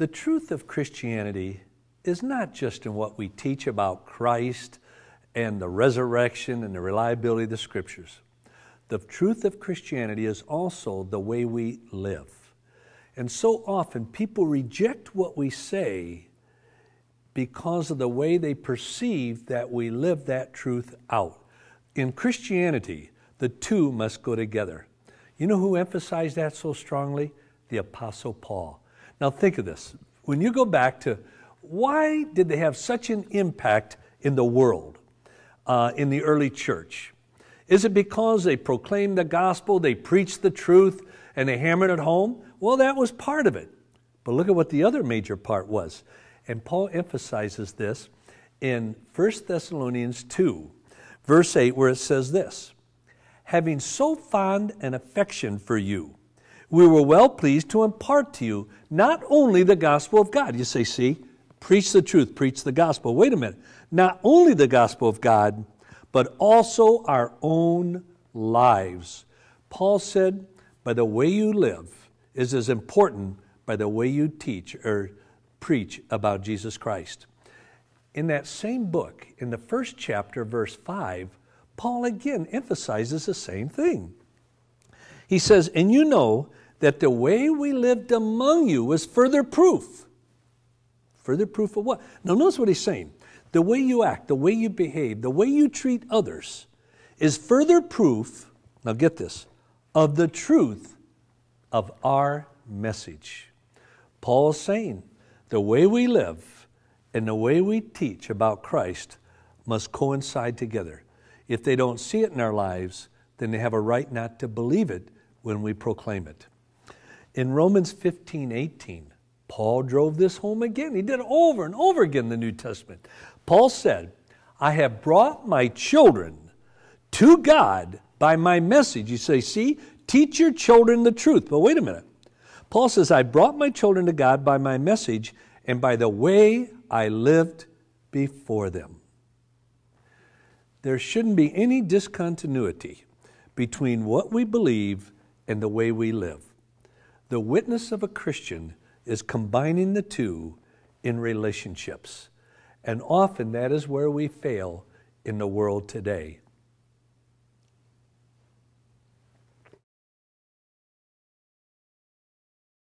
The truth of Christianity is not just in what we teach about Christ and the resurrection and the reliability of the Scriptures. The truth of Christianity is also the way we live. And so often people reject what we say because of the way they perceive that we live that truth out. In Christianity, the two must go together. You know who emphasized that so strongly? The Apostle Paul. Now think of this. When you go back to why did they have such an impact in the world, in the early church? Is it because they proclaimed the gospel, they preached the truth, and they hammered it home? Well, that was part of it. But look at what the other major part was. And Paul emphasizes this in 1 Thessalonians 2, verse 8, where it says this, having so fond an affection for you, we were well pleased to impart to you not only the gospel of God. You say, see, preach the truth, preach the gospel. Wait a minute. Not only the gospel of God, but also our own lives. Paul said, by the way you live is as important by the way you teach or preach about Jesus Christ. In that same book, in the first chapter, verse 5, Paul again emphasizes the same thing. He says, and you know that the way we lived among you was further proof. Further proof of what? Now notice what he's saying. The way you act, the way you behave, the way you treat others is further proof, now get this, of the truth of our message. Paul is saying the way we live and the way we teach about Christ must coincide together. If they don't see it in our lives, then they have a right not to believe it when we proclaim it. In Romans 15:18, Paul drove this home again. He did it over and over again in the New Testament. Paul said, I have brought my children to God by my message. You say, see, teach your children the truth. But wait a minute. Paul says, I brought my children to God by my message and by the way I lived before them. There shouldn't be any discontinuity between what we believe and the way we live. The witness of a Christian is combining the two in relationships. And often that is where we fail in the world today.